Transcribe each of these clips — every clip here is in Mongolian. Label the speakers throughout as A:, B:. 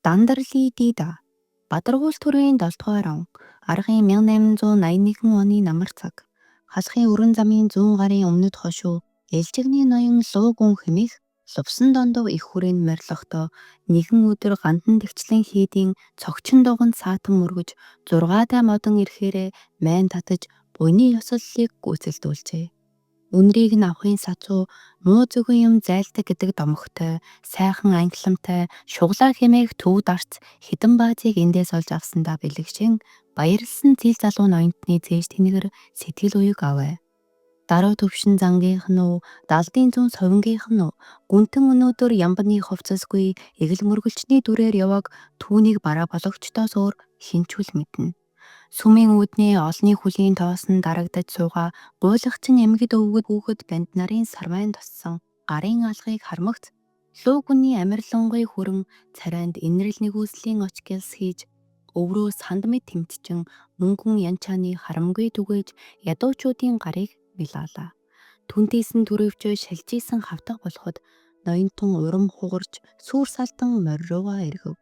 A: Дандарлидида Бадаргуул төрийн 7 дугаар он аргын 1881 оны намар цаг халахын өрөн замын 100 гарын өмнөд хошуу Элжигний ноён луу гүн хэмээх лувсан дондоо их хүрээнд морилохдоо нэгэн өдөр гандан тэгчлэн хийдийн цогчин дуганд саатан мөргөж 6 даа модон ирэхээрээ майн татаж буйны ёслолыг гүйцэлдүүлжээ. Үнрийг нь авахын сацуу муу зөвгөн юм зайлдаг гэдэг домогтой, сайхан англамтай, шуглаа хэмээх төв дарц хідэн баазыг эндээс олж авсандаа бэлэгшин баярлсан зил залуу ноёнтны цээж тэнэгэр сэтгэл уяг авэ. Даруй төвшин зангийнх нь уу, далдын зүүн совингийнх нь уу, гүнтэн өнөөдөр ямбаны хувцасгүй эгэл мөргөлчний дүрээр яваг түүнийг бараа бологчдоос өөр хинчүүл мэднэ. Сүмийн үүдний олны хүлийн тоосон дарагдаж суугаа гуйлахчин эмгид өвгөд хүүхэд банд нарын сарвайн тоссон гарын алгыг хармагц луугүнний амирлангуй хүрэн царайнд инрэл нэгүслийн очгилс хийж өврөө санд мэд тэмтчин мөнгөн янчааны харамгүй түгээж ядуучуудын гарыг билаалаа. Түнтээс нь төрөвчөө шалжижсэн хавтаг болоход ноёнтон урам хугарч сүр салтан морь руугаа эргэв.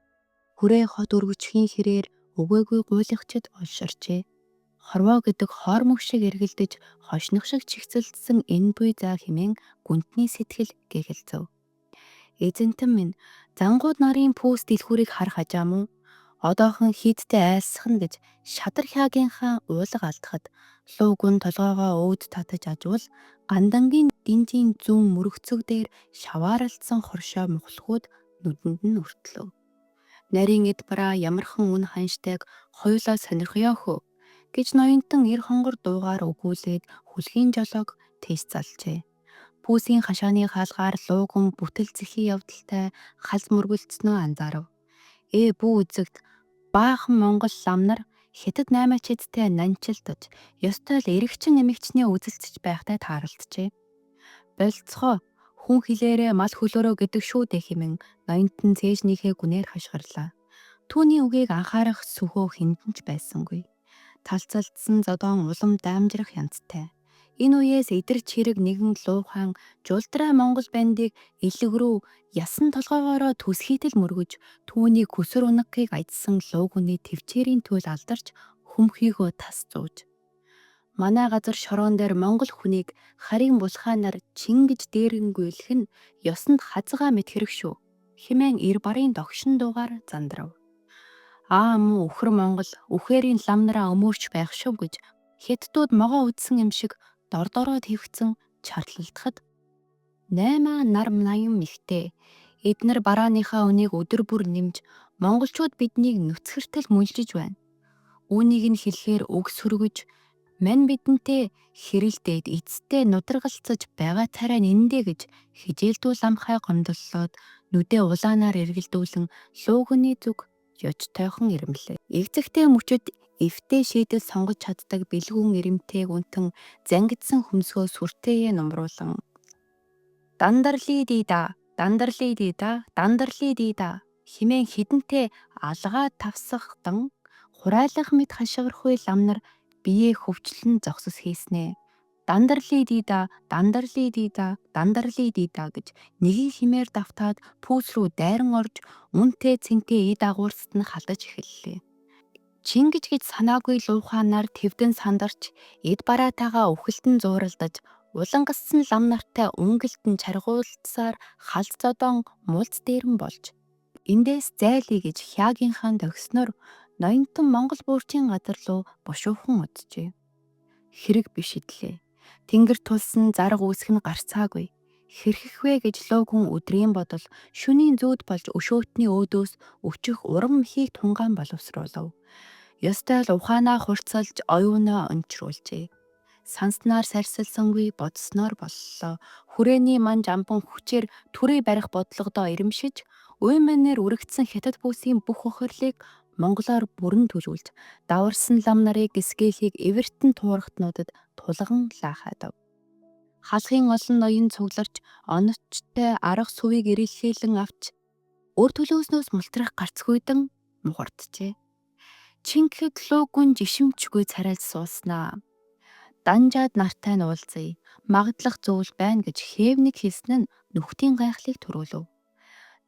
A: Хүрээ хот өргөчхийн хэрээр өгөөгүй гуйлахчид олширчээ. Хорвоо гэдэг хоормог шиг эргэлдэж хошнох шиг чигцэлдсэн энэ буй заа хэмээн гүнтний сэтгэл гээгэлцэв. Эзэнтэн минь зангууд нарын пүүс дэлгүүрийг харах ажаамуу. Одоохон хийдтэй айлсхан гэж шадар хаагийнхаа уулга алдахад луугүн толгоогоо өвд татаж ажвал гандангийн динжийн зүүн мөрөгцөг дээр шавааралдсан хоршоо мухалхууд нүдэнд нь өртлөв. Нарийн эд бараа ямархан үн ханштайг хоёулаа сонирхёо хөө гэж ноёнтон эр хонгор дуугаар өгүүлээд хүлхийн жолоог тэс залжээ. Пүүсийн хашааны хаалгаар лууган бүтэл зэхий явдалтай халз мөргөлдснөө анзаарав. Бүү үзэгт баахан монгол лам нар хятад наймаачидтай нанчилдаж ёстой л эрэгчин эмэгчний үзэлцэж байхтай тааралджээ. Болцохоо хүн хилээрээ мал хөлөөрөө гэдэг шүү дээ хэмээн ноёнтон цээжнийхээ гүнээр хашгирлаа. Түүний үгийг анхаарах сүхөө хиндэнч байсангүй. Талцалдсан зодоон улам даамжрах янзтай. Энэ үеэс идэрч хэрэг нэгэн луухан жулдраа монгол бандыг элэг рүү ясан толгоогоороо түсхийтэл мөргөж түүнийг хүсэр унагхыг ажсан луугүний төвчээрийн туйл алдарч хөмхийгөө тас зууж. Манай газар шороон дээр монгол хүнийг харийн булхаанаар чингэж дээрэнгүйлэх нь ёсонд хазгаа мэт хэрэг шүү хэмээн эр барын догшин дуугаар зандрав. Муу үхэр монгол үхээрийн лам нараа өмөрч байх шив гэж хятадууд могоо үдсэн юм шиг дордороо твгцэн чарлалдахад 8 нар наян мэгтэй эднэр барааныхаа үнийг өдөр бүр нэмж монголчууд биднийг нүцгэртэл мүншиж байна. Үүнийг нь хэлэхээр үг сүргэж мань бидэнтэй хэрэлдээд эцтэй нударгалцаж байгаа царай нэндэ гэж хижээлдүүл амхай гомдлолоод нүдээ улаанаар эргэлдүүлэн луугны зүг ёж тойхон ирмэлээ. Эвцэгтэй мөчөд эвтэй шийдэл сонгож чаддаг бэлгүүн ирэмтэйг үнтэн зангидсан хөмсгөө сүртэйе нумруулан дандарлидида химэн хідэнтэй алгаа тавсахдан хурайлах мэд хашгирхгүй лам нар бие хөвчлэн зогсос хийснэ. Дандарлидида гэж нэгийг химээр давтаад пүүс рүү дайран орж үнтэй цэнхээ эд агуурсад нь халдаж эхэллээ. Чингэж гэж санаагүй лууханаар твдэн сандарч эд бараатайгаа үхэлтэн зууралдаж улангассан лам нартай өнгөлтөн чаргуулсаар халз зодоон мулц дээрэн болж эндээс зайлий гэж хяагийнхаа догсноор ноёнтон монгол буурчийн газар руу бушуухан уджээ. Хэрэг биш идлээ. Тэнгэр тулсан зарга үүсэх нь гарцаагүй. Хэрхэх вэ гэж луугүн өдрийн бодол шөнийн зүүд болж өшөөтний өөдөөс өчөх урам мхийг тунгаан боловсруулав. Ёстой л ухаанаа хурцалж оюунаа ончруулжээ. Санснаар сарсилсангүй бодсноор боллоо. Хүрээний манж амбан хүчээр түрээ барих бодлогодоо ирэмшиж уйманээр үрэгдсэн хятад пүүсийн бүх охирлыг монголоор бүрэн төлөвлөж даварсан лам нарыг гисгээхийг эвертэн туурхтнуудад тулган лаахадав. Халахын олон ноён цугларч оноцтой арга сувыг ирэлхийлэн авч өр төлөөснөөс мултрах гарцгүйдэн мухарджээ. Чингэхэд луугүн жишимчгүй царайлж сууснаа. Данжаад нартай нь уулзъя. Магадлах зүйл байна гэж хээвнэг хэлсэн нь нүхтийн гайхлыг төрүүлв.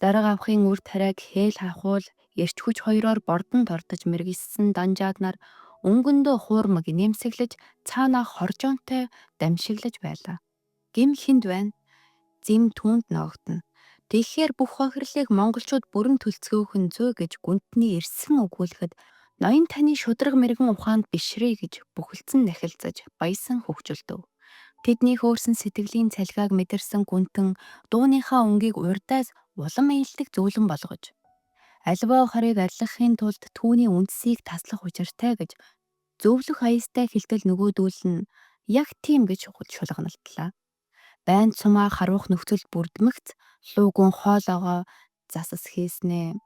A: Дарга авахын үр тариаг хээл хахуул Эрч хүч хоёроор бордон тортож мэрэгсэн данжаад нар өнгөндөө хуурмаг нэмсэглэж цаанаа хоржоонтой дамшиглаж байлаа. Гим хинд байна? Зэм түүнд ноогдно. Тэгэхээр бүх хохирлыг монголчууд бүрэн төлцгөөхөн зөө гэж гүнтний ирсэн өгүүлэхэд ноён таны шудраг мэрэгэн ухаанд бишрээ гэж бүхэлдсэн нахилцаж баясан хөгжөлдөв. Тэдний хөөрсөн сэтгэлийн цалхиаг мэдэрсэн гүнтэн дууныхаа өнгийг урдаас улам ээлдэг зөөлөн болгож альва харыг арилгахын тулд түүний үндсийг таслах учиртай гэж зөвлөх аястай хэлтэл нөгөөдүүл нь яг тийм гэж шулганалтлаа. Байн цумаа харуухь нөхцөлд бүрдмэгц луугун хоолоогоо засас хийснэ.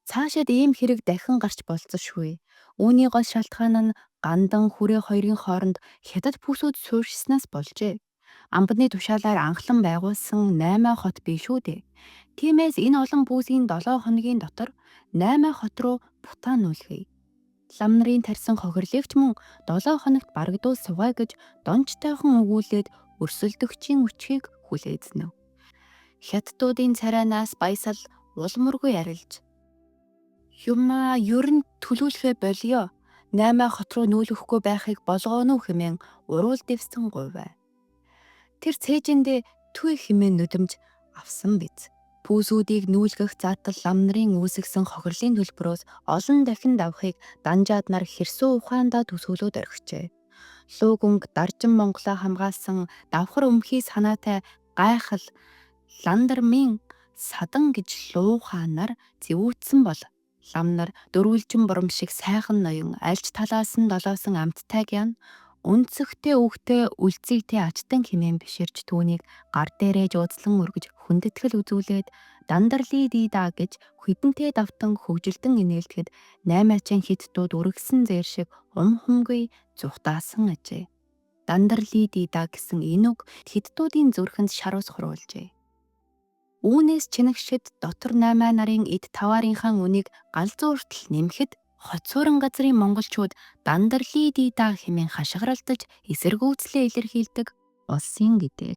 A: Цаашид ийм хэрэг дахин гарч болцсошгүй. Үүний гол шалтгаан нь гандан хүрээ хоёрын хооронд хятад бүсүүд суурьшснаас болжээ. Амбаны тушаалаар анхлан байгуулсан 8 хот бий шүү дээ. Тиймээс энэ олон бүсийн 7 хоногийн дотор 8 хот руу бутаа нүүлгэе. Лам нарын тарьсан хохирлыг ч мөн 7 хоногт барагдуул сугай гэж дончтойхон өгүүлээд өрсөлдөгчийн үчгийг хүлээзнэ. Хятадуудын царайнаас баясал улмургүй арилж юмаа ер нь төлөвлөхөө болио. 8 хот руу нүүлэхгүй байхыг болгооно хэмээн уруул дэвсэн гуйваа. Тэр цээжиндээ түй хэмээн нүдэмж авсан биз. Пүүсүүдийг нүүлгэх заатал лам нарын үүсгэсэн хохирлын төлбөрөөс олон дахин давхыг данжаад нар хэрсүү ухаандаа төсөөлөд орхижээ. Луугүнг даржин Монголоо хамгаалсан давхар өмхий санаатай гайхал ландармын садан гэж луухаанаар зэвүүцсэн бол лам нар дөрвөлжин бурам шиг сайхан ноён альж талаас нь долоосон амттайг ян өнцөгтэй үгтэй үлцэгтэй ачтан хэмээн биширч түүнийг гар дээрээ жуудслан өргөж хүндэтгэл үзүүлээд дандарлий дийда гэж хідэнтэй давтан хөгжилдөн инээлтгэд 8 хидтууд үргэсэн зээр шиг хумгүй зүхтаасан ажээ. Дандарлий дийда гэсэн энэ үг хидтуудын зүрхэнд шар ус хуруулжээ. Үүнээс чинэгшид дотор 8 нарын эд таваарынхаа үнийг галзууртал нэмэхэд хоцууран газрын монголчууд дандарлий дийда хэмээн хашгиралдаж эсэргүүцлээ илэрхийлдэг болсон гэдэг.